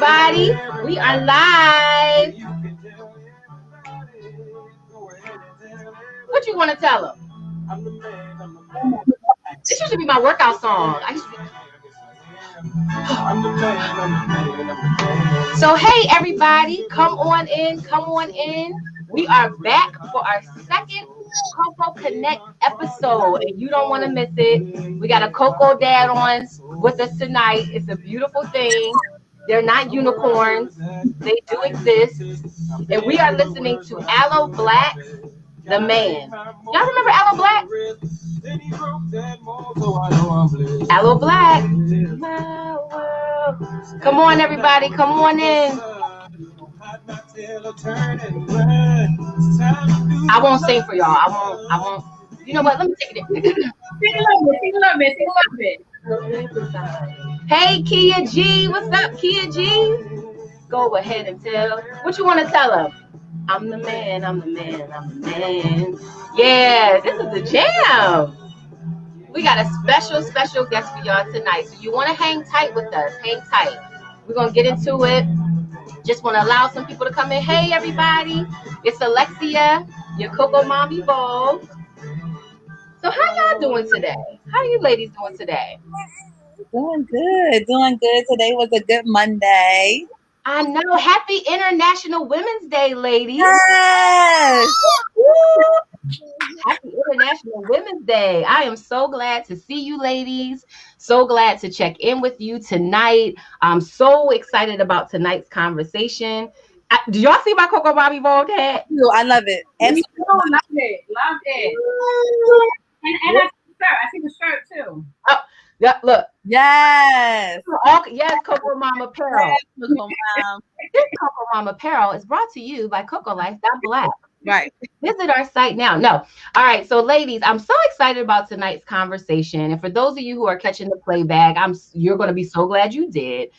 everybody. We are live. What you want to tell them? This should be my workout song. So, hey, everybody. Come on in. Come on in. We are back for our second Coco Connect episode, and you don't want to miss it. We got a Coco dad on with us tonight. It's a beautiful thing. They're not unicorns. They do exist. And we are listening to Aloe Black, the man. Y'all remember Aloe Black? Aloe Black. Come on, everybody. Come on in. I won't sing for y'all. I won't. You know what? Let me take it. Sing a little bit. Hey, Kia G. What's up, Kia G? Go ahead and tell. What you want to tell them? I'm the man. I'm the man. I'm the man. Yeah, this is the jam. We got a special guest for y'all tonight. So you want to hang tight with us. Hang tight. We're going to get into it. Just want to allow some people to come in. Hey, everybody. It's Alexia, your Coco Mom Evolved. So how y'all doing today? How are you ladies doing today? Doing good. Today was a good Monday. I know. Happy International Women's Day, ladies. Yes. Happy International Women's Day. I am so glad to see you ladies. So glad to check in with you tonight. I'm so excited about tonight's conversation. Do y'all see my Coco Bobby Ball hat? I love it. Absolutely. Love it. And I see the shirt too. Oh, yeah, look. Yes. Yes, Coco Mom Apparel. Coco Mom. This Coco Mom Apparel is brought to you by Coco Life Black. Right. Visit our site now. No. All right. So, ladies, I'm so excited about tonight's conversation. And for those of you who are catching the playback, you're going to be so glad you did.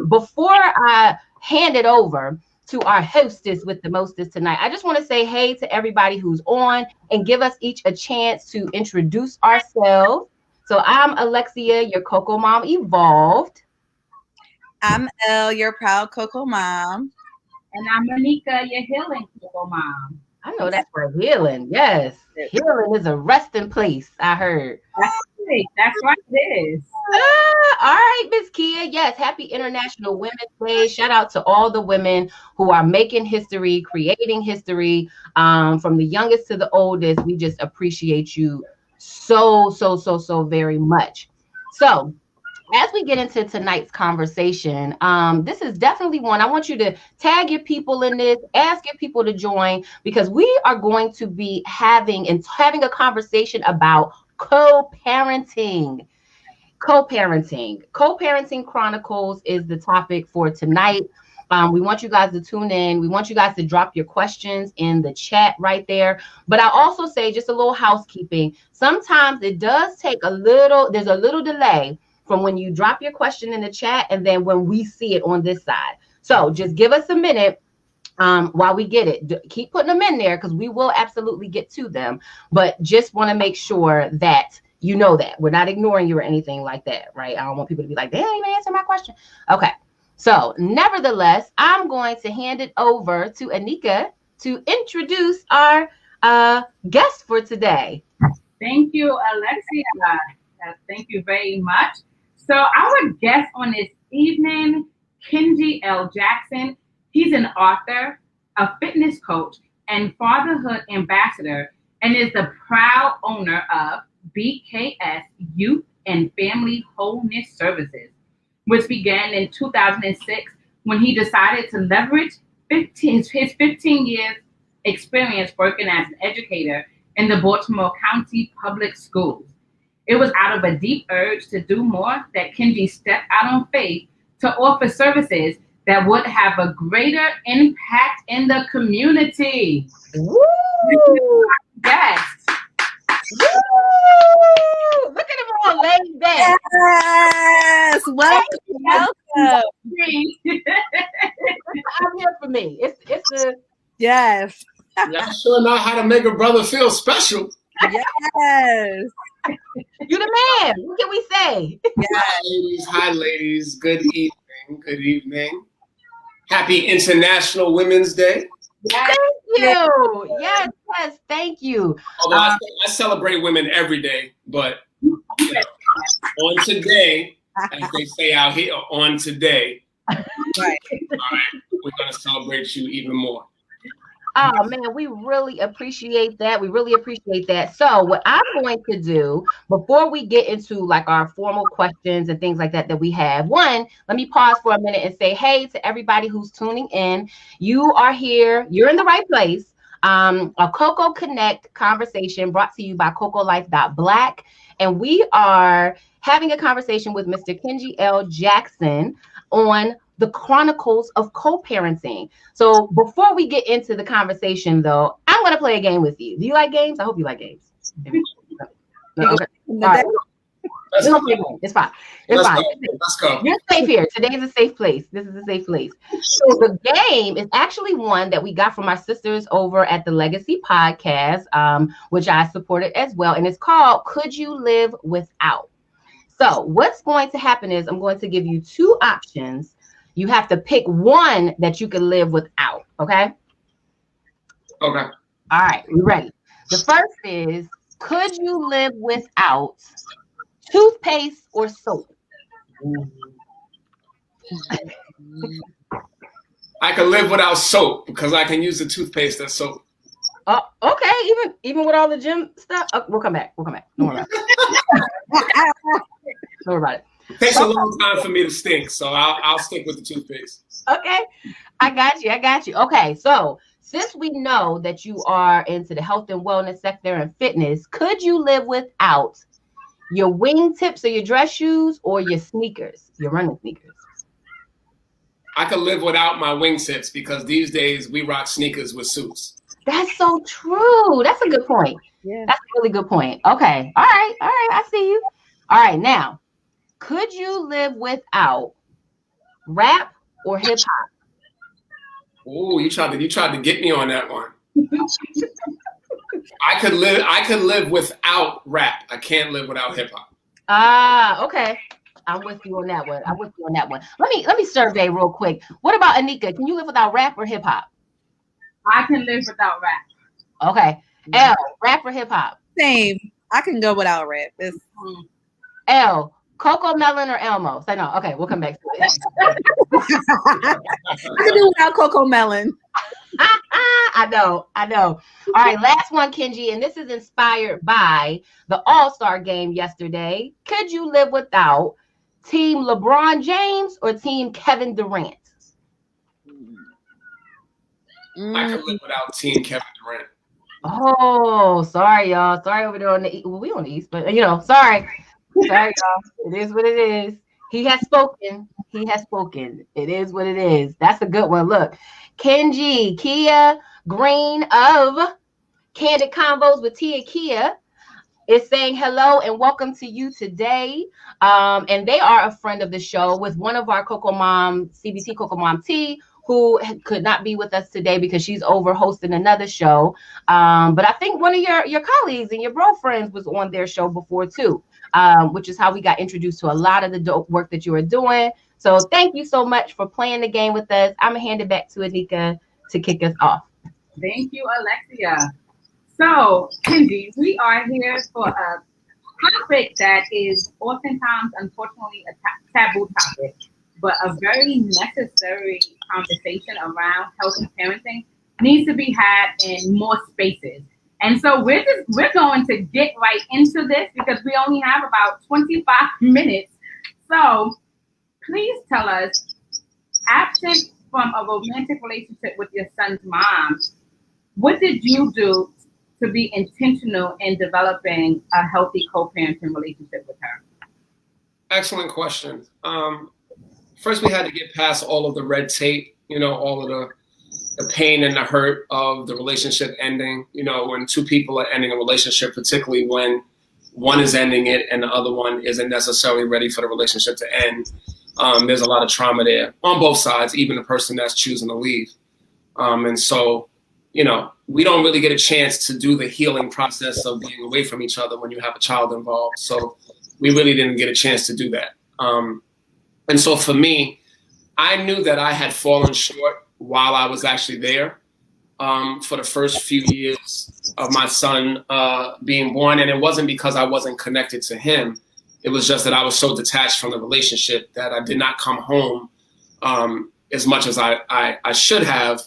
Before I hand it over to our hostess with the mostest tonight, I just want to say hey to everybody who's on and give us each a chance to introduce ourselves. So I'm Alexia, your Coco Mom Evolved. I'm Elle, your proud Coco Mom. And I'm Monica, your healing Coco Mom. I know that's for healing. Yes. Healing is a resting place, I heard. That's right, it is. All right, Miss Kia. Yes, happy International Women's Day. Shout out to all the women who are making history, creating history, from the youngest to the oldest. We just appreciate you so very much. So, as we get into tonight's conversation, this is definitely one. I want you to tag your people in this, ask your people to join, because we are going to be having a conversation about co-parenting. Co-parenting Chronicles is the topic for tonight. We want you guys to tune in. We want you guys to drop your questions in the chat right there. But I also say just a little housekeeping. Sometimes it does take there's a little delay from when you drop your question in the chat and then when we see it on this side. So just give us a minute while we get it. Keep putting them in there because we will absolutely get to them. But just want to make sure that you know that we're not ignoring you or anything like that, right? I don't want people to be like, they didn't even answer my question. Okay. So nevertheless, I'm going to hand it over to Anika to introduce our guest for today. Thank you, Alexia. Thank you very much. So our guest on this evening, Kenji L. Jackson. He's an author, a fitness coach, and fatherhood ambassador, and is the proud owner of BKS Youth and Family Wholeness Services, which began in 2006 when he decided to leverage his 15 years experience working as an educator in the Baltimore County Public Schools. It was out of a deep urge to do more that Kenji stepped out on faith to offer services that would have a greater impact in the community. Woo! Yes. Woo! Look at him all laid back. Yes. Welcome. I'm here for me. It's a yes. Y'all sure know how to make a brother feel special. Yes. You the man. What can we say? Hi, ladies. Good evening. evening. Good evening. Happy International Women's Day. Thank you. Yes, thank you. Although I celebrate women every day, but you know, on today, as they say out here, on today, Right. all right, we're going to celebrate you even more. Oh man, we really appreciate that. We really appreciate that. So what I'm going to do before we get into like our formal questions and things like that we have, one, let me pause for a minute and say, hey, to everybody who's tuning in, you are here. You're in the right place. A Coco Connect conversation brought to you by CocoLife.Black. And we are having a conversation with Mr. Kenji L. Jackson on the Chronicles of Co-Parenting. So before we get into the conversation, though, I'm going to play a game with you. Do you like games? I hope you like games. No, okay. All right. It's fine. It's fine. Let's go. You're safe here. Today's a safe place. This is a safe place. So the game is actually one that we got from our sisters over at the Legacy Podcast, which I supported as well. And it's called Could You Live Without? So what's going to happen is I'm going to give you two options. You have to pick one that you can live without. Okay? Okay. All right. You ready? The first is, could you live without toothpaste or soap? I can live without soap because I can use the toothpaste as soap. Oh, okay. Even with all the gym stuff. Oh, we'll come back. Don't worry about it. Don't worry about it. It takes a long time for me to stink, so I'll stick with the toothpaste. Okay. I got you. Okay. So since we know that you are into the health and wellness sector and fitness, could you live without your wingtips or your dress shoes or your sneakers, your running sneakers? I could live without my wingtips because these days we rock sneakers with suits. That's so true. That's a good point. Yeah. That's a really good point. Okay. All right. I see you. All right. Now, could you live without rap or hip hop? Oh, you tried to get me on that one. I could live without rap. I can't live without hip hop. Ah, okay. I'm with you on that one. Let me survey real quick. What about Anika? Can you live without rap or hip hop? I can live without rap. Okay. L, rap or hip hop? Same. I can go without rap. L, Coco Melon or Elmo? Say no. Okay, we'll come back to it. I can do without Coco Melon. I know. All right, last one, Kenji, and this is inspired by the All-Star game yesterday. Could you live without Team LeBron James or Team Kevin Durant? I could live without Team Kevin Durant. Oh, sorry, y'all. Sorry over there on the East. Well, we on the East, but sorry. Sorry, y'all. It is what it is. He has spoken. It is what it is. That's a good one. Look, Kenji, Kia Green of Candid Convos with Tia Kia is saying hello and welcome to you today. And they are a friend of the show with one of our Coco Mom, CBT Coco Mom T, who could not be with us today because she's over hosting another show. But I think one of your colleagues and your bro friends was on their show before too, which is how we got introduced to a lot of the dope work that you are doing. So thank you so much for playing the game with us. I'm going to hand it back to Anika to kick us off. Thank you, Alexia. So, Kenji, we are here for a topic that is oftentimes, unfortunately, a taboo topic, but a very necessary conversation around health and parenting needs to be had in more spaces. And so we're going to get right into this because we only have about 25 minutes. So please tell us, absent from a romantic relationship with your son's mom, what did you do to be intentional in developing a healthy co-parenting relationship with her? Excellent question. First, we had to get past all of the red tape, all of the pain and the hurt of the relationship ending. When two people are ending a relationship, particularly when one is ending it and the other one isn't necessarily ready for the relationship to end, there's a lot of trauma there on both sides, even the person that's choosing to leave. And so, we don't really get a chance to do the healing process of being away from each other when you have a child involved. So we really didn't get a chance to do that. And so for me, I knew that I had fallen short while I was actually there for the first few years of my son being born. And it wasn't because I wasn't connected to him. It was just that I was so detached from the relationship that I did not come home as much as I should have,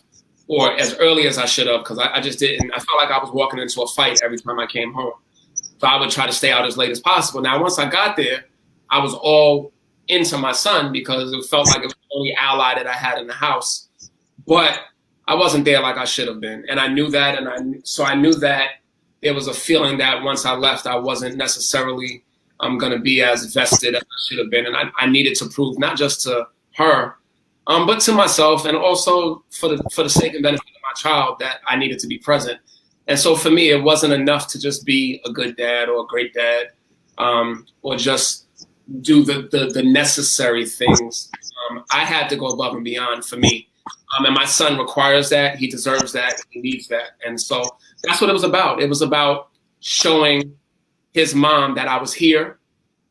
or as early as I should have, because I just didn't. I felt like I was walking into a fight every time I came home. So I would try to stay out as late as possible. Now, once I got there, I was all into my son because it felt like it was the only ally that I had in the house. But I wasn't there like I should have been. And I knew that. So I knew that there was a feeling that once I left, I wasn't necessarily going to be as vested as I should have been. And I needed to prove not just to her, but to myself, and also for the sake and benefit of my child, that I needed to be present. And so for me, it wasn't enough to just be a good dad or a great dad, or just do the necessary things. I had to go above and beyond for me. And my son requires that. He deserves that. He needs that. And so that's what it was about. It was about showing his mom that I was here,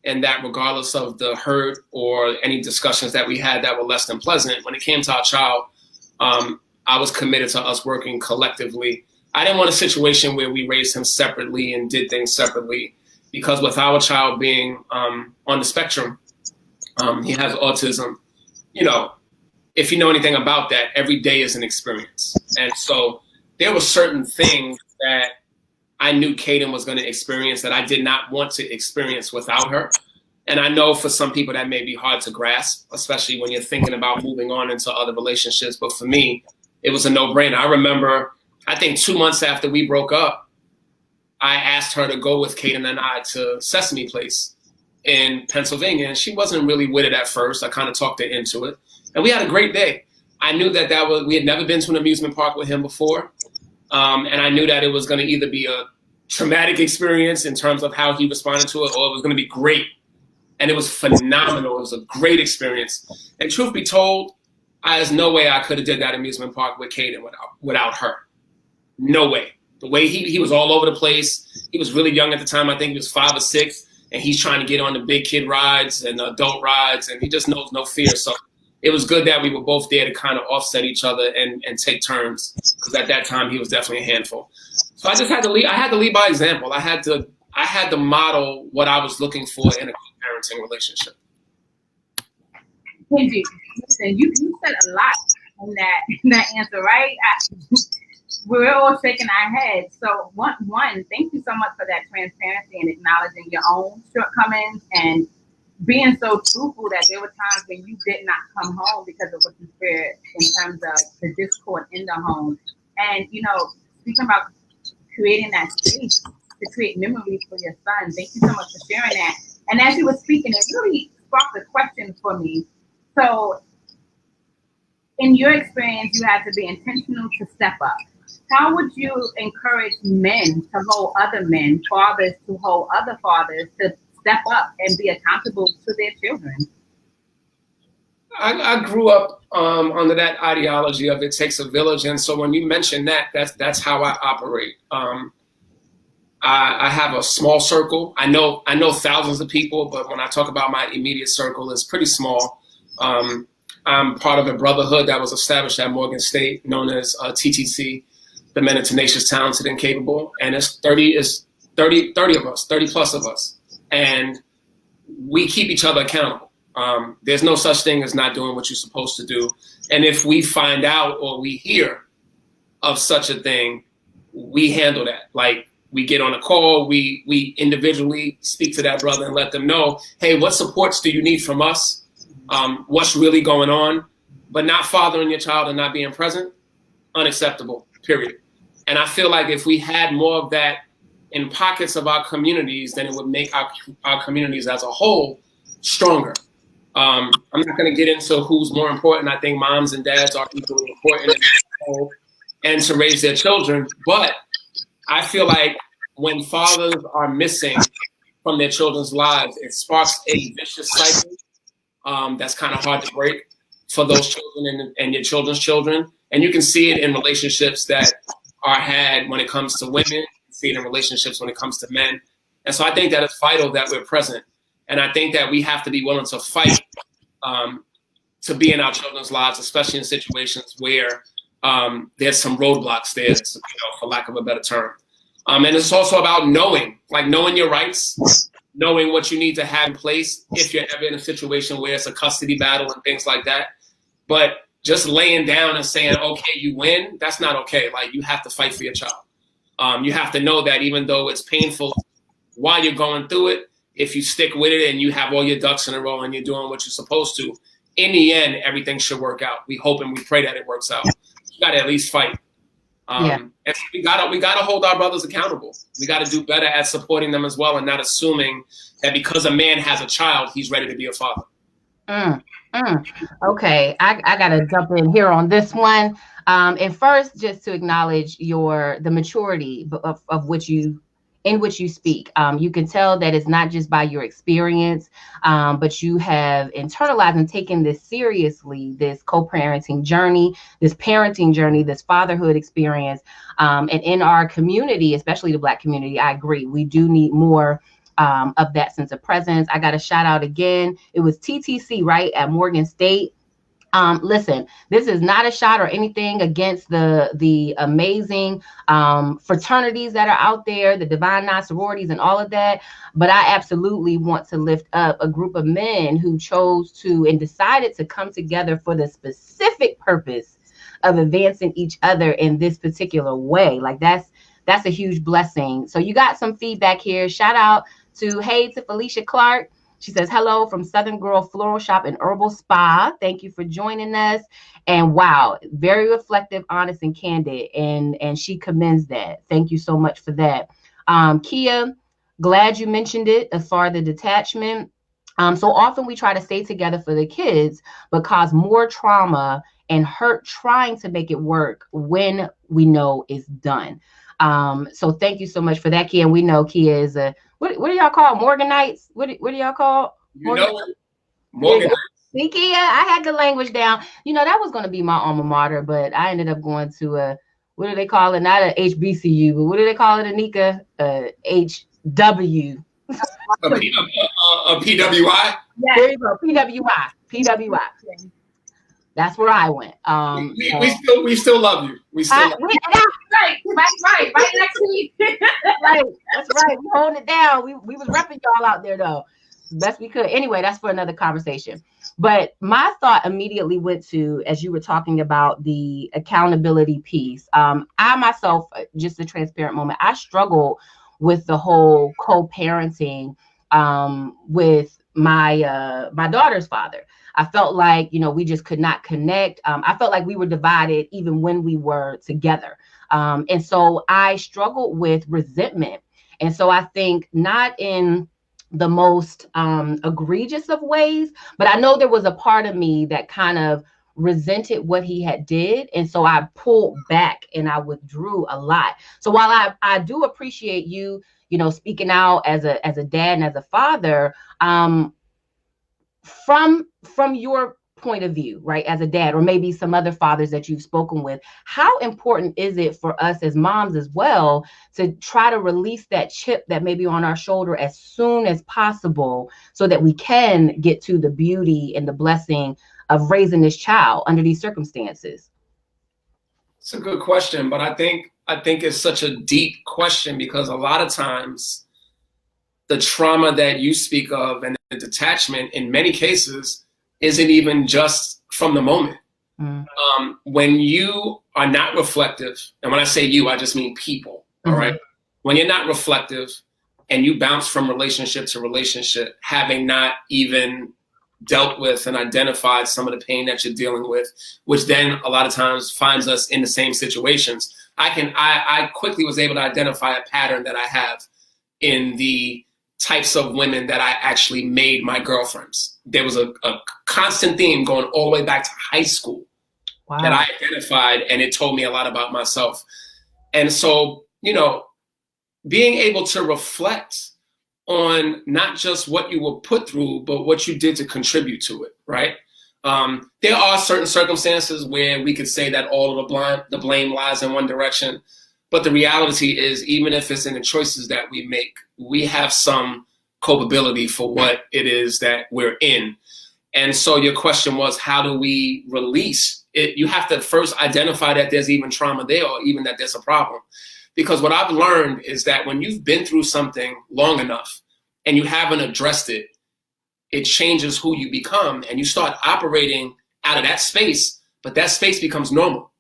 and that regardless of the hurt or any discussions that we had that were less than pleasant, when it came to our child, I was committed to us working collectively. I didn't want a situation where we raised him separately and did things separately, because with our child being on the spectrum, he has autism. You know, if you know anything about that, every day is an experience. And so there were certain things that I knew Kaden was going to experience that I did not want to experience without her. And I know for some people that may be hard to grasp, especially when you're thinking about moving on into other relationships. But for me, it was a no-brainer. I remember, I think 2 months after we broke up, I asked her to go with Kaden and I to Sesame Place in Pennsylvania. And she wasn't really with it at first. I kind of talked her into it. And we had a great day. I knew that we had never been to an amusement park with him before. And I knew that it was going to either be a traumatic experience in terms of how he responded to it, or it was going to be great. And it was phenomenal. It was a great experience. And truth be told, there's no way I could have did that amusement park with Kaden without her. No way. The way he was all over the place. He was really young at the time. I think he was 5 or 6. And he's trying to get on the big kid rides and adult rides. And he just knows no fear. So it was good that we were both there to kind of offset each other and take turns. Because at that time, he was definitely a handful. So I just had to lead. I had to lead by example. I had to model what I was looking for in a parenting relationship. Kenji, listen, you said a lot in that answer, right? We're all shaking our heads. So one, thank you so much for that transparency and acknowledging your own shortcomings and being so truthful that there were times when you did not come home because of what you feared in terms of the discord in the home. And, you know, speaking about creating that space to create memories for your son, thank you so much for sharing that. And as you were speaking, it really sparked a question for me. So in your experience, you had to be intentional to step up. How would you encourage men to hold other men, fathers to hold other fathers, to step up and be accountable to their children? I grew up under that ideology of it takes a village. And so when you mention that, that's how I operate. I have a small circle. I know thousands of people, but when I talk about my immediate circle, it's pretty small. I'm part of a brotherhood that was established at Morgan State known as TTC, the Men of Tenacious, Talented, and Capable. And it's 30 of us, 30 plus of us. And we keep each other accountable. There's no such thing as not doing what you're supposed to do. And if we find out or we hear of such a thing, we handle that. Like, we get on a call, we individually speak to that brother and let them know, hey, what supports do you need from us? What's really going on? But not fathering your child and not being present, unacceptable, period. And I feel like if we had more of that in pockets of our communities, then it would make our communities as a whole stronger. I'm not going to get into who's more important. I think moms and dads are equally important and to raise their children. But I feel like when fathers are missing from their children's lives, it sparks a vicious cycle that's kind of hard to break for those children and your children's children. And you can see it in relationships that are had when it comes to women, you see it in relationships when it comes to men. And so I think that it's vital that we're present. And I think that we have to be willing to fight to be in our children's lives, especially in situations where there's some roadblocks there, for lack of a better term. And it's also about knowing your rights, knowing what you need to have in place if you're ever in a situation where it's a custody battle and things like that. But just laying down and saying, okay, you win, that's not okay. Like, you have to fight for your child. You have to know that even though it's painful while you're going through it, if you stick with it and you have all your ducks in a row and you're doing what you're supposed to, in the end, everything should work out. We hope and we pray that it works out. You got to at least fight. And we gotta hold our brothers accountable. We got to do better at supporting them as well, and not assuming that because a man has a child, he's ready to be a father. Okay, I gotta jump in here on this one. And first, just to acknowledge the maturity of which you speak. You can tell that it's not just by your experience, but you have internalized and taken this seriously, this co-parenting journey, this parenting journey, this fatherhood experience. And in our community, especially the Black community, I agree, we do need more of that sense of presence. I got a shout out again. It was TTC, right, at Morgan State. Listen, this is not a shot or anything against the amazing fraternities that are out there, the Divine Nine sororities and all of that. But I absolutely want to lift up a group of men who chose to and decided to come together for the specific purpose of advancing each other in this particular way. Like, that's a huge blessing. So you got some feedback here. Shout out to Felicia Clark. She says, hello from Southern Girl Floral Shop and Herbal Spa. Thank you for joining us. And wow, very reflective, honest, and candid. And she commends that. Thank you so much for that. Kia, glad you mentioned it as far as the detachment. So often we try to stay together for the kids, but cause more trauma and hurt trying to make it work when we know it's done. So thank you so much for that, Kia. And we know Kia is what do y'all call Morganites? What do y'all call? Morganites. See, Kia, I had the language down. That was going to be my alma mater, but I ended up going to what do they call it? Not a HBCU, but what do they call it, Anika? HW. A PWI? Yeah. There you go, PWI. That's where I went. We still love you. We still love you. Right next to you. Right, that's right. We holding it down. We was repping y'all out there though, best we could. Anyway, that's for another conversation. But my thought immediately went to, as you were talking about the accountability piece. I myself, just a transparent moment, I struggled with the whole co-parenting with my daughter's father. I felt like, we just could not connect. I felt like we were divided even when we were together. And so I struggled with resentment. And so I think not in the most egregious of ways, but I know there was a part of me that kind of resented what he had did. And so I pulled back and I withdrew a lot. So while I do appreciate you, speaking out as a dad and as a father, from your point of view, right, as a dad, or maybe some other fathers that you've spoken with, how important is it for us as moms as well to try to release that chip that may be on our shoulder as soon as possible so that we can get to the beauty and the blessing of raising this child under these circumstances? It's a good question, but I think it's such a deep question because a lot of times the trauma that you speak of and the detachment in many cases isn't even just from the moment. When you are not reflective, and when I say you, I just mean people, all right? When you're not reflective and you bounce from relationship to relationship, having not even dealt with and identified some of the pain that you're dealing with, which then a lot of times finds us in the same situations. I quickly was able to identify a pattern that I have in the types of women that I actually made my girlfriends. There was a constant theme going all the way back to high school that I identified, and it told me a lot about myself. And so, being able to reflect on not just what you were put through, but what you did to contribute to it, right? There are certain circumstances where we could say that all of the blame lies in one direction. But the reality is, even if it's in the choices that we make, we have some culpability for what it is that we're in. And so your question was, how do we release it? You have to first identify that there's even trauma there, or even that there's a problem. Because what I've learned is that when you've been through something long enough and you haven't addressed it, it changes who you become, and you start operating out of that space, but that space becomes normal.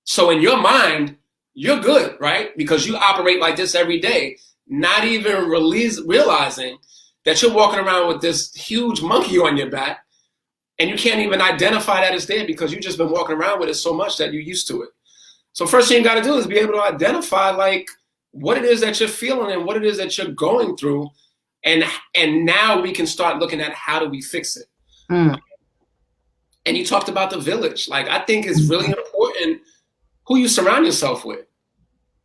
So in your mind, you're good, right? Because you operate like this every day, not even realizing that you're walking around with this huge monkey on your back, and you can't even identify that it's there because you've just been walking around with it so much that you're used to it. So first thing you got to do is be able to identify like what it is that you're feeling and what it is that you're going through. And now we can start looking at how do we fix it. And you talked about the village. Like, I think it's really important who you surround yourself with.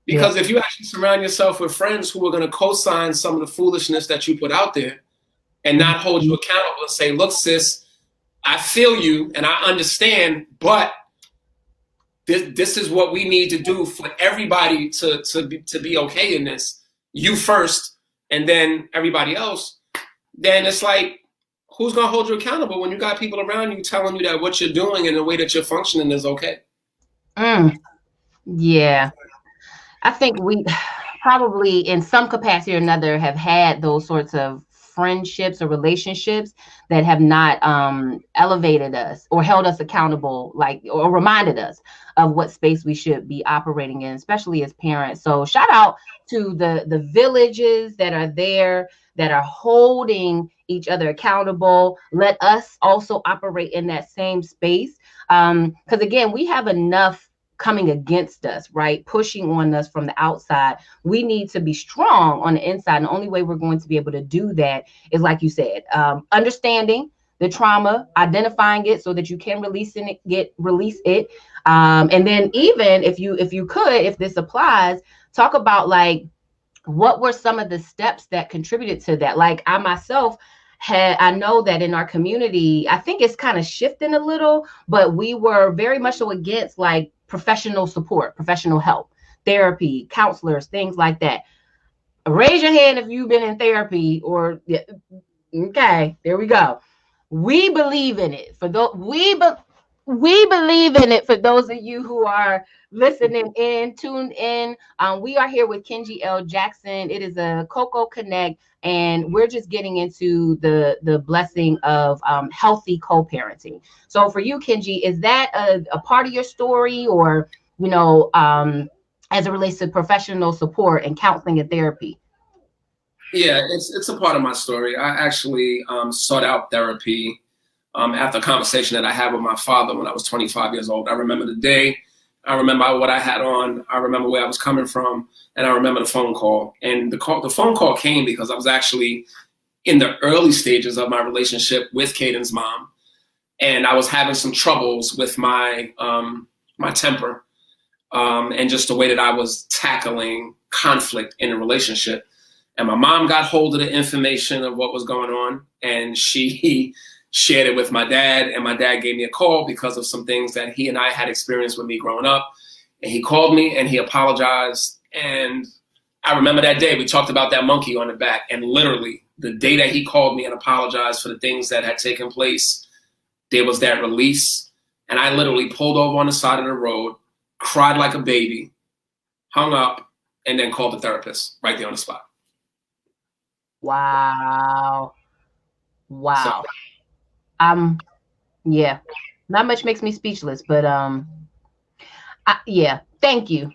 Because if you actually surround yourself with friends who are going to co-sign some of the foolishness that you put out there and not hold you accountable and say, look, sis, I feel you and I understand, but this is what we need to do for everybody to be okay in this. You first, and then everybody else. Then it's like, who's going to hold you accountable when you got people around you telling you that what you're doing and the way that you're functioning is okay? Yeah. I think we probably in some capacity or another have had those sorts of friendships or relationships that have not elevated us or held us accountable, like, or reminded us of what space we should be operating in, especially as parents. So shout out to the villages that are there, that are holding each other accountable. Let us also operate in that same space. Because again, we have enough coming against us, right? Pushing on us from the outside. We need to be strong on the inside. And the only way we're going to be able to do that is, like you said, understanding the trauma, identifying it so that you can release it. And then even if you could, if this applies, talk about like, what were some of the steps that contributed to that? Like I myself I know that in our community, I think it's kind of shifting a little, but we were very much so against like professional support, professional help, therapy, counselors, things like that. Raise your hand if you've been in therapy or, okay, there we go. We believe in it. We believe in it for those of you who are listening in, tuned in. We are here with Kenji L. Jackson. It is a Coco Connect, and we're just getting into the blessing of healthy co-parenting. So for you, Kenji, is that a part of your story, or, as it relates to professional support and counseling and therapy? Yeah, it's a part of my story. I actually sought out therapy after a conversation that I had with my father when I was 25 years old. I remember the day, I remember what I had on, I remember where I was coming from, and I remember the phone call. And the phone call came because I was actually in the early stages of my relationship with Caden's mom, and I was having some troubles with my temper and just the way that I was tackling conflict in a relationship. And my mom got hold of the information of what was going on, and she shared it with my dad, and my dad gave me a call because of some things that he and I had experienced with me growing up. And he called me and he apologized. And I remember that day we talked about that monkey on the back, and literally the day that he called me and apologized for the things that had taken place, there was that release. And I literally pulled over on the side of the road, cried like a baby, hung up, and then called the therapist right there on the spot. Wow. So, yeah, not much makes me speechless, but yeah, thank you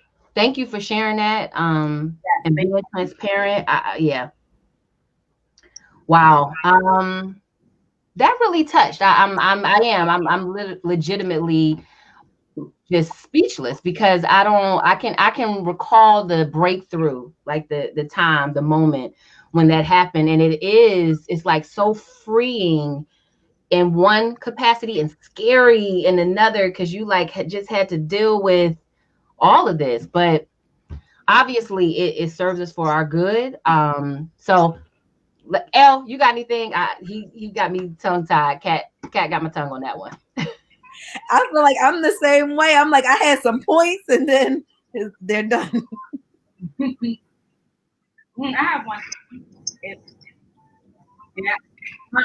for sharing that and being transparent. Yeah, wow, that really touched. I'm legitimately just speechless because I can recall the breakthrough, like the moment when that happened, and it's like so freeing in one capacity and scary in another, because you like just had to deal with all of this, but obviously it serves us for our good. So L, you got anything? He got me tongue tied. Cat got my tongue on that one. I feel like I'm the same way. I'm like, I had some points and then they're done. I have one.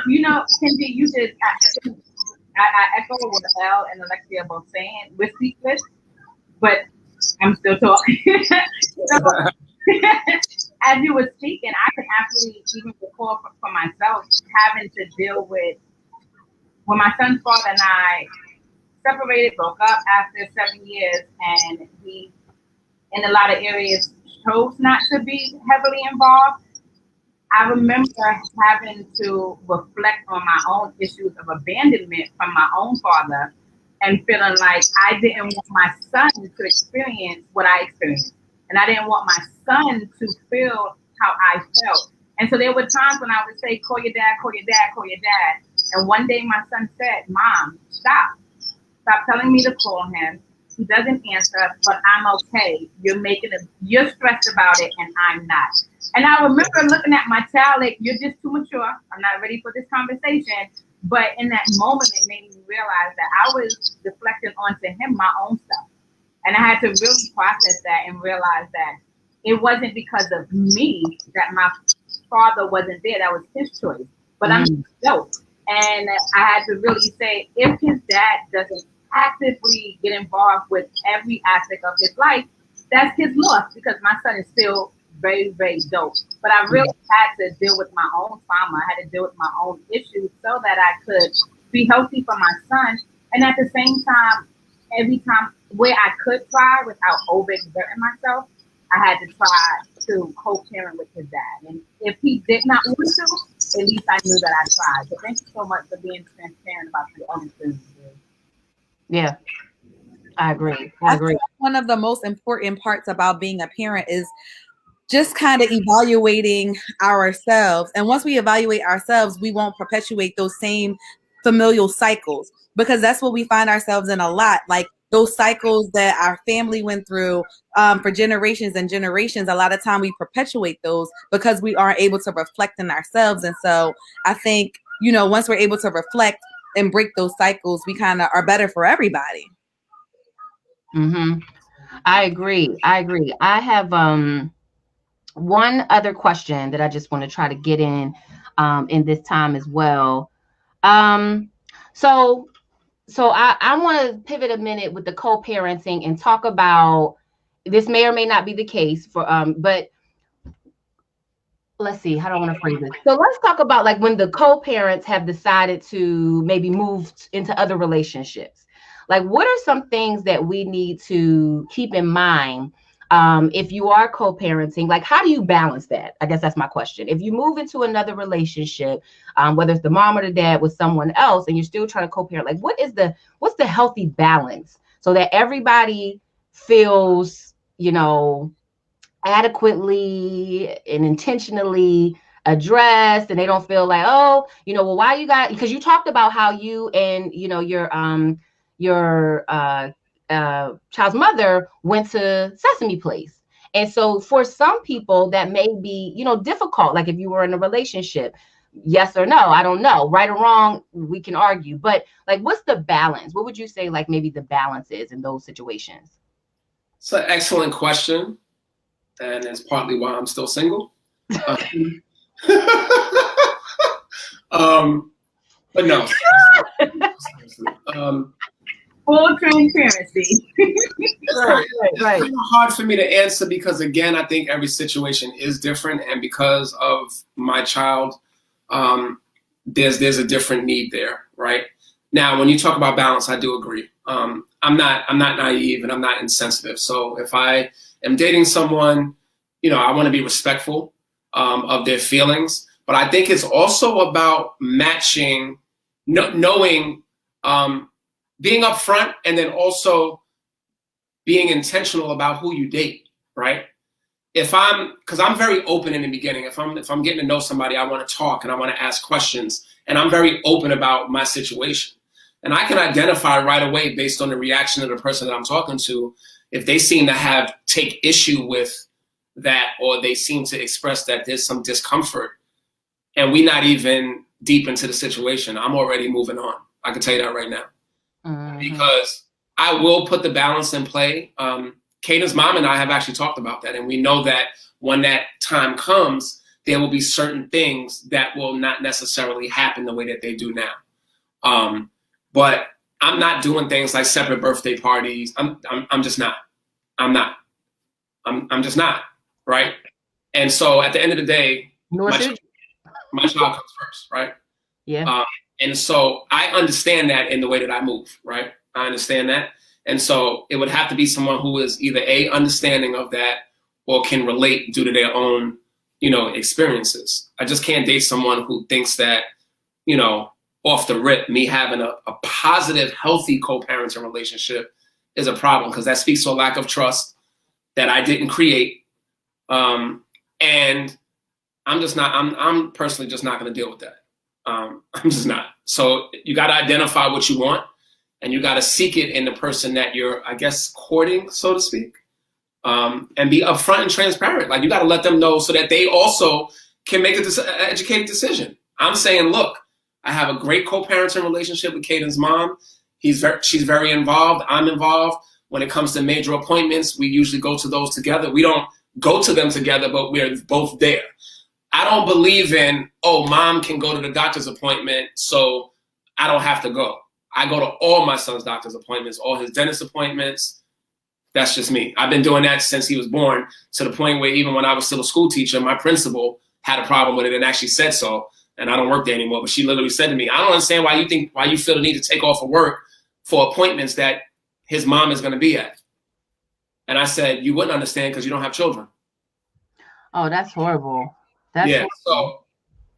You know, Kenji, you just, I echo what Elle and Alexia both saying. We're speechless, but I'm still talking. So, as you were speaking, I can actually even recall for myself having to deal with when my son's father and I separated, broke up after 7 years, and he, in a lot of areas, chose not to be heavily involved. I remember having to reflect on my own issues of abandonment from my own father and feeling like I didn't want my son to experience what I experienced. And I didn't want my son to feel how I felt. And so there were times when I would say, call your dad, call your dad, call your dad. And one day my son said, Mom, stop. Stop telling me to call him. He doesn't answer, but I'm okay. You're stressed about it, and I'm not. And I remember looking at my child like, you're just too mature. I'm not ready for this conversation. But in that moment, it made me realize that I was deflecting onto him my own stuff. And I had to really process that and realize that it wasn't because of me that my father wasn't there. That was his choice. But I'm dope. And I had to really say, if his dad doesn't actively get involved with every aspect of his life, that's his loss, because my son is still very, very dope. But I really had to deal with my own trauma. I had to deal with my own issues so that I could be healthy for my son. And at the same time, every time where I could try without overexerting myself, I had to try to co-parent with his dad. And if he did not want to, at least I knew that I tried. So thank you so much for being transparent about your own experiences. Yeah, I agree. I agree. One of the most important parts about being a parent is just kind of evaluating ourselves. And once we evaluate ourselves, we won't perpetuate those same familial cycles, because that's what we find ourselves in a lot. Like those cycles that our family went through for generations and generations, a lot of time we perpetuate those because we aren't able to reflect in ourselves. And so I think, once we're able to reflect and break those cycles, we kind of are better for everybody. Mm-hmm. I agree. I have one other question that I just want to try to get in this time as well. So I want to pivot a minute with the co-parenting and talk about, this may or may not be the case for but let's see, how do I want to phrase this? So let's talk about like when the co-parents have decided to maybe move into other relationships. Like, what are some things that we need to keep in mind if you are co-parenting? Like, how do you balance that? I guess that's my question. If you move into another relationship, whether it's the mom or the dad with someone else, and you're still trying to co-parent, like what's the healthy balance so that everybody feels, adequately and intentionally addressed, and they don't feel like, oh, well, why you got, because you talked about how you and your child's mother went to Sesame Place. And so for some people that may be, difficult, like if you were in a relationship, yes or no, I don't know, right or wrong, we can argue, but like, what's the balance? What would you say, like maybe the balance is in those situations? It's an excellent question. And it's partly why I'm still single. But no. Full transparency. Right. It's kind of hard for me to answer because, again, I think every situation is different. And because of my child, there's a different need there, right? Now, when you talk about balance, I do agree. I'm not naive and I'm not insensitive. So if I am dating someone, I want to be respectful of their feelings, but I think it's also about matching, knowing, being upfront, and then also being intentional about who you date, right? Because I'm very open in the beginning. If I'm getting to know somebody, I want to talk and I want to ask questions, and I'm very open about my situation. And I can identify right away based on the reaction of the person that I'm talking to, if they seem to take issue with that, or they seem to express that there's some discomfort, and we're not even deep into the situation, I'm already moving on. I can tell you that right now. Mm-hmm. Because I will put the balance in play. Kayden's mom and I have actually talked about that, and we know that when that time comes, there will be certain things that will not necessarily happen the way that they do now. But I'm not doing things like separate birthday parties. I'm just not. I'm just not, right? And so at the end of the day, my child comes first, right? Yeah. And so I understand that in the way that I move, right? I understand that. And so it would have to be someone who is either A, understanding of that, or can relate due to their own, experiences. I just can't date someone who thinks that, off the rip, me having a positive, healthy co-parenting relationship is a problem, because that speaks to a lack of trust that I didn't create. And I'm personally just not going to deal with that. I'm just not. So you got to identify what you want, and you got to seek it in the person that you're, I guess, courting, so to speak, and be upfront and transparent. Like, you got to let them know so that they also can make an educated decision. I'm saying, look, I have a great co-parenting relationship with Caden's mom. She's very involved. I'm involved. When it comes to major appointments, we usually go to those together. We don't go to them together, but we're both there. I don't believe in, mom can go to the doctor's appointment, so I don't have to go. I go to all my son's doctor's appointments, all his dentist appointments. That's just me. I've been doing that since he was born, to the point where even when I was still a school teacher, my principal had a problem with it and actually said so. And I don't work there anymore, but she literally said to me, I don't understand why you feel the need to take off of work for appointments that his mom is going to be at. And I said, you wouldn't understand because you don't have children. Oh, that's horrible. So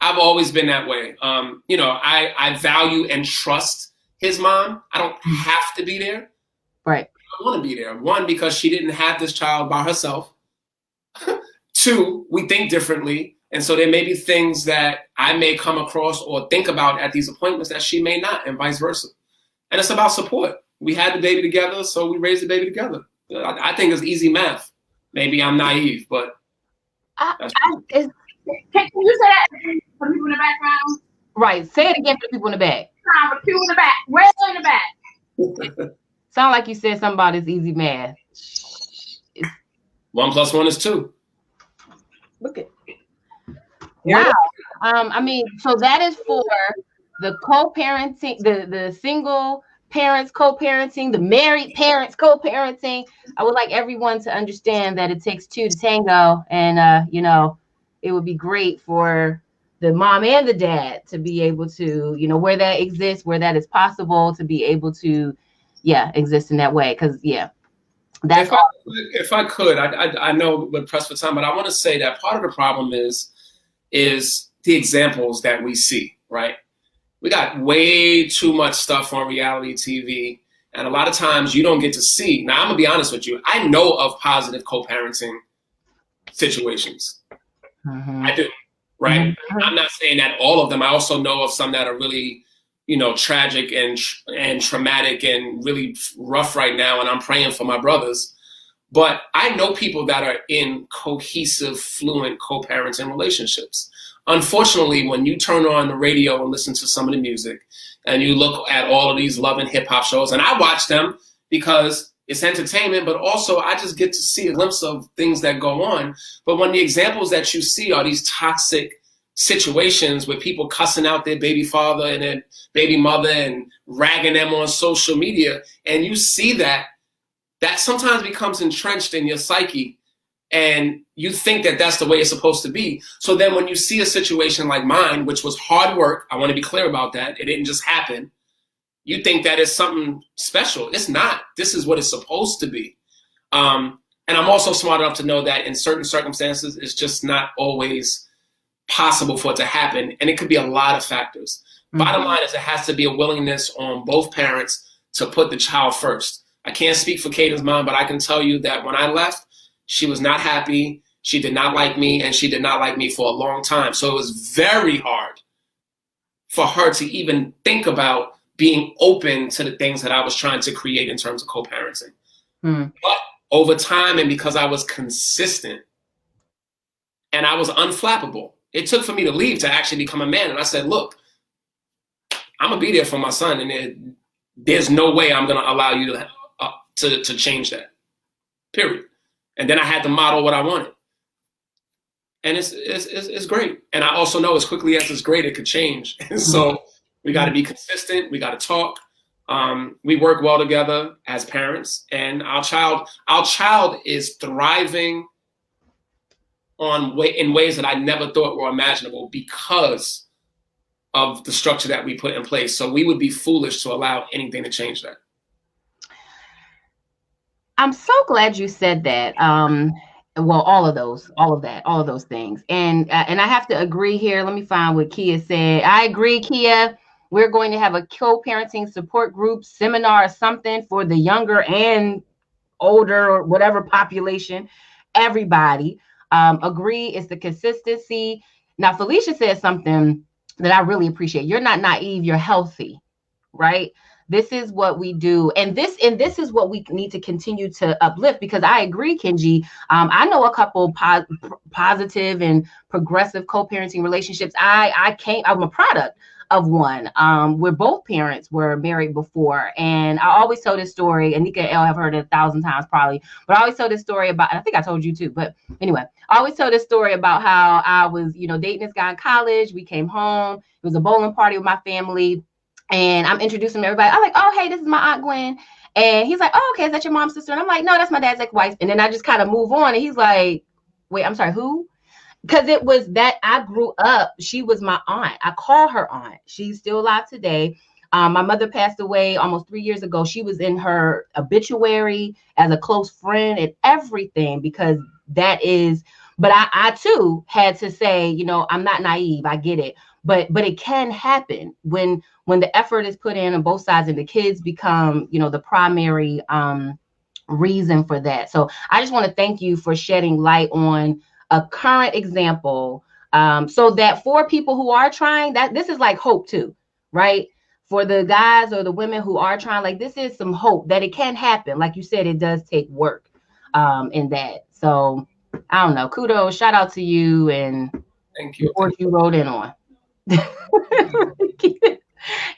I've always been that way. I value and trust his mom. I don't have to be there. Right. I want to be there. One, because she didn't have this child by herself. Two, we think differently. And so there may be things that I may come across or think about at these appointments that she may not, and vice versa. And it's about support. We had the baby together, so we raised the baby together. I think it's easy math. Maybe I'm naive, but can you say that for people in the background? Right. Say it again for the people in the back. For people in the back. Where in the back? Sound like you said something about it's easy math. 1 + 1 is 2. Look at. Wow. So that is for the co-parenting, the single parents co-parenting, the married parents co-parenting. I would like everyone to understand that it takes two to tango, and it would be great for the mom and the dad to be able to, where that exists, where that is possible, to be able to, exist in that way. Because that's if I could, I know we're pressed for time, but I want to say that part of the problem is the examples that we see, right? We got way too much stuff on reality TV, and a lot of times you don't get to see. Now, I'm gonna be honest with you. I know of positive co-parenting situations. Mm-hmm. I do, right? Mm-hmm. I'm not saying that all of them. I also know of some that are really, tragic and traumatic and really rough right now, and I'm praying for my brothers. But I know people that are in cohesive, fluent co-parenting relationships. Unfortunately, when you turn on the radio and listen to some of the music, and you look at all of these love and hip hop shows, and I watch them because it's entertainment, but also I just get to see a glimpse of things that go on. But when the examples that you see are these toxic situations with people cussing out their baby father and their baby mother and ragging them on social media, and you see that sometimes becomes entrenched in your psyche, and you think that that's the way it's supposed to be. So then when you see a situation like mine, which was hard work, I want to be clear about that. It didn't just happen. You think that it's something special. It's not. This is what it's supposed to be. And I'm also smart enough to know that in certain circumstances, it's just not always possible for it to happen. And it could be a lot of factors. Mm-hmm. Bottom line is it has to be a willingness on both parents to put the child first. I can't speak for Caden's mom, but I can tell you that when I left, she was not happy. She did not like me, and she did not like me for a long time. So it was very hard for her to even think about being open to the things that I was trying to create in terms of co-parenting. Mm. But over time, and because I was consistent and I was unflappable, it took for me to leave to actually become a man. And I said, look, I'm going to be there for my son, and there's no way I'm going to allow you to change that, period. And then I had to model what I wanted. and it's great. And I also know as quickly as it's great, it could change. And so we got to be consistent. We got to talk. We work well together as parents, and our child is thriving in ways that I never thought were imaginable because of the structure that we put in place. So we would be foolish to allow anything to change that. I'm so glad you said that. Well, all of those things. And I have to agree here. Let me find what Kia said. I agree, Kia. We're going to have a co-parenting support group seminar or something for the younger and older or whatever population, everybody. Agree, it's the consistency. Now, Felicia said something that I really appreciate. You're not naive, you're healthy, right? This is what we do. And this is what we need to continue to uplift, because I agree, Kenji. I know a couple positive and progressive co-parenting relationships. I'm a product of one, where both parents were married before. And I always tell this story, and Nika and Elle have heard it 1,000 times probably, but I always tell this story about, I think I told you too, but anyway, I always tell this story about how I was, dating this guy in college. We came home. It was a bowling party with my family. And I'm introducing everybody. I'm like, oh, hey, this is my Aunt Gwen. And he's like, oh, okay, is that your mom's sister? And I'm like, no, that's my dad's ex-wife. And then I just kind of move on. And he's like, wait, I'm sorry, who? Because it was that I grew up. She was my aunt. I call her aunt. She's still alive today. My mother passed away almost 3 years ago. She was in her obituary as a close friend and everything, because that is, but I too had to say, I'm not naive. I get it. But it can happen when the effort is put in on both sides and the kids become, the primary reason for that. So I just want to thank you for shedding light on a current example, so that for people who are trying, that this is like hope too, right? For the guys or the women who are trying, like, this is some hope that it can happen. Like you said, it does take work in that. So I don't know. Kudos, shout out to you, and thank you. What you wrote in on.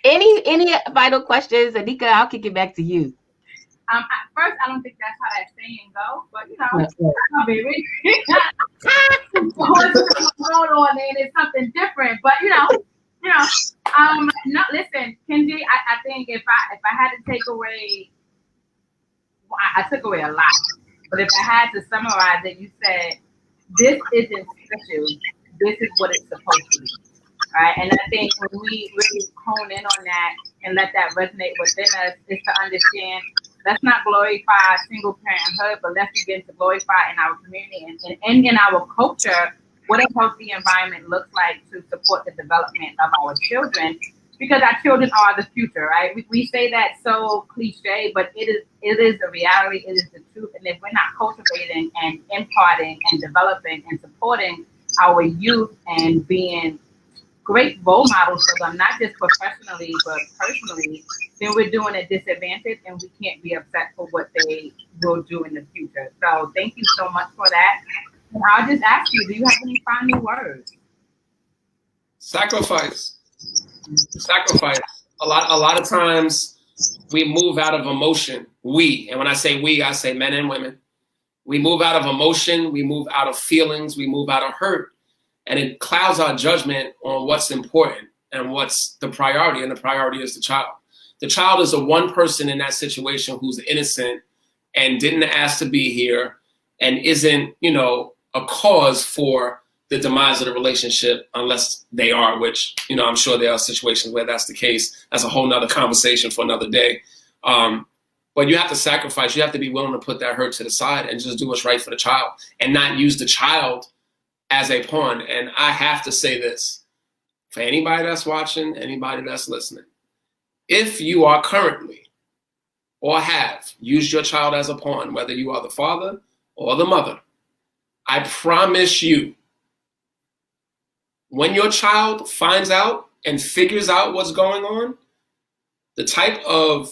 Any final questions, Anika? I'll kick it back to you. First, I don't think that's how that saying goes, but baby, hold on, man, it's something different. But no, listen, Kenji, I think if I had to take away, I took away a lot. But if I had to summarize it, you said this isn't special. This is what it's supposed to be. Right? And I think when we really hone in on that and let that resonate within us, is to understand, let's not glorify single parenthood, but let's begin to glorify in our community and in our culture what a healthy environment looks like to support the development of our children, because our children are the future, right? We say that so cliche, but it is a reality, it is the truth. And if we're not cultivating and imparting and developing and supporting our youth and being great role models for them, not just professionally, but personally, then we're doing a disadvantage, and we can't be upset for what they will do in the future. So thank you so much for that. And I'll just ask you, do you have any final words? Sacrifice. A lot of times we move out of emotion. And when I say we, I say men and women. We move out of emotion, we move out of feelings, we move out of hurt. And it clouds our judgment on what's important and what's the priority. And the priority is the child. The child is the one person in that situation who's innocent and didn't ask to be here and isn't, a cause for the demise of the relationship, unless they are, which, I'm sure there are situations where that's the case. That's a whole nother conversation for another day. But you have to sacrifice. You have to be willing to put that hurt to the side and just do what's right for the child and not use the child as a pawn. And I have to say this for anybody that's watching, anybody that's listening. If you are currently or have used your child as a pawn, whether you are the father or the mother, I promise you, when your child finds out and figures out what's going on, the type of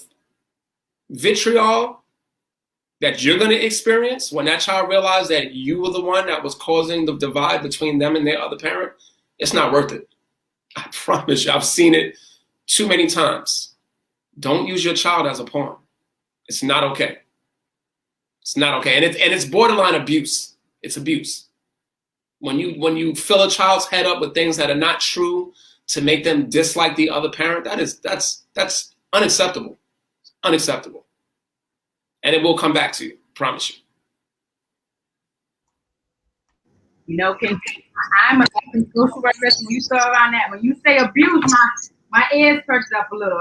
vitriol that you're going to experience when that child realizes that you were the one that was causing the divide between them and their other parent, it's not worth it. I promise you, I've seen it too many times. Don't use your child as a pawn. It's not okay. It's not okay. And it's borderline abuse. It's abuse. When you fill a child's head up with things that are not true to make them dislike the other parent, that's unacceptable. Unacceptable. And it will come back to you, promise you. You know, I'm a social worker. When you throw around that, when you say abuse, my ears perked up a little.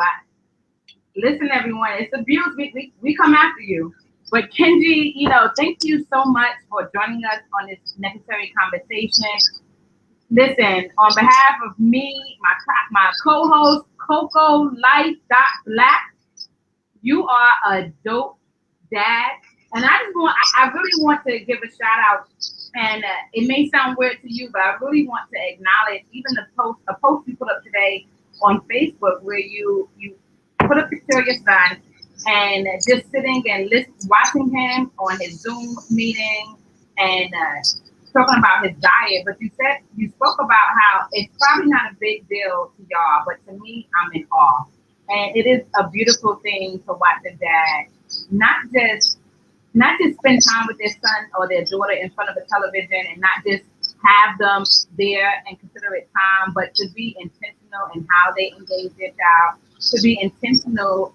Listen, everyone, it's abuse. We come after you. But Kenji, you know, thank you so much for joining us on this necessary conversation. Listen, on behalf of me, my co-host, Coco Life.Black, you are a dope dad. And I really want to give a shout out. And it may sound weird to you, but I really want to acknowledge even a post you put up today on Facebook where you put a picture of your son and just sitting and watching him on his Zoom meeting and talking about his diet. But you spoke about how it's probably not a big deal to y'all, but to me, I'm in awe. And it is a beautiful thing to watch a dad not just spend time with their son or their daughter in front of the television and not just have them there and consider it time, but to be intentional in how they engage their child, to be intentional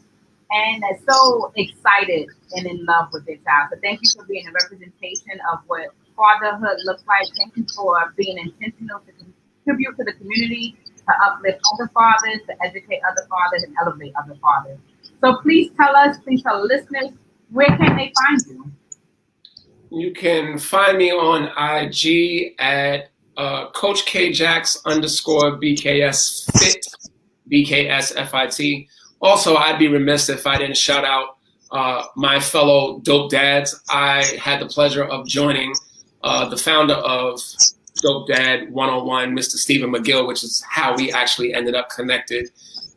and so excited and in love with their child. So thank you for being a representation of what fatherhood looks like. Thank you for being intentional to contribute to the community, to uplift other fathers, to educate other fathers, and elevate other fathers. So please tell listeners, where can they find you? You can find me on IG at Coach KJax _BKS Fit, BKSFIT. Also, I'd be remiss if I didn't shout out my fellow dope dads. I had the pleasure of joining the founder of Dope Dad 101, Mr. Stephen McGill, which is how we actually ended up connected.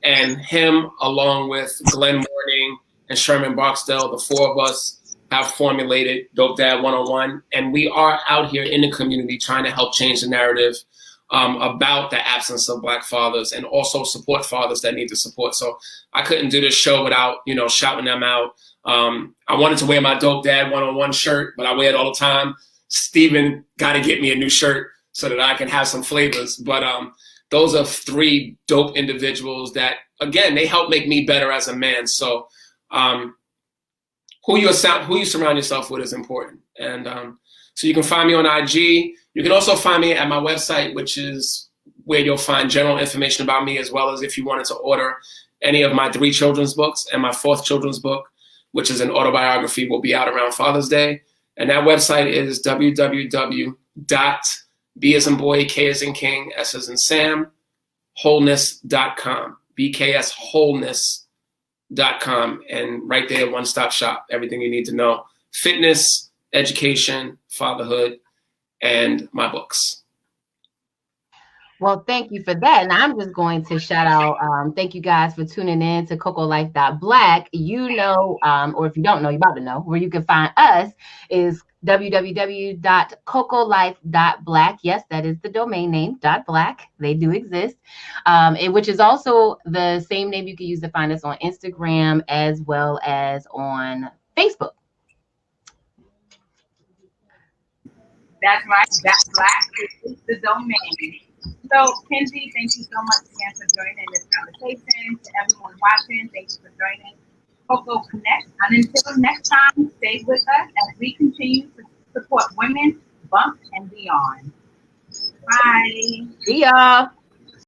And him, along with Glenn Morning and Sherman Barksdale, the four of us have formulated Dope Dad 101. And we are out here in the community trying to help change the narrative about the absence of Black fathers and also support fathers that need the support. So I couldn't do this show without, shouting them out. I wanted to wear my Dope Dad 101 shirt, but I wear it all the time. Steven got to get me a new shirt so that I can have some flavors. But those are three dope individuals that, again, they help make me better as a man. So who you surround yourself with is important. And so you can find me on IG. You can also find me at my website, which is where you'll find general information about me, as well as if you wanted to order any of my 3 children's books, and my 4th children's book, which is an autobiography, will be out around Father's Day. And that website is www.B as in boy, K as in king, S as in Sam, wholeness.com, bkswholeness.com. And right there, one-stop shop, everything you need to know. Fitness, education, fatherhood, and my books. Well, thank you for that. And I'm just going to shout out, thank you guys for tuning in to Coco Life.Black. Or if you don't know, you're about to know, where you can find us is www.cocolife.black. Yes, that is the domain name, .black. They do exist, which is also the same name you can use to find us on Instagram as well as on Facebook. That's right. That's Black is the domain. So, Kenji, thank you so much again for joining this conversation. To everyone watching, thank you for joining Coco Connect. And until next time, stay with us as we continue to support women, bump, and beyond. Bye. See y'all.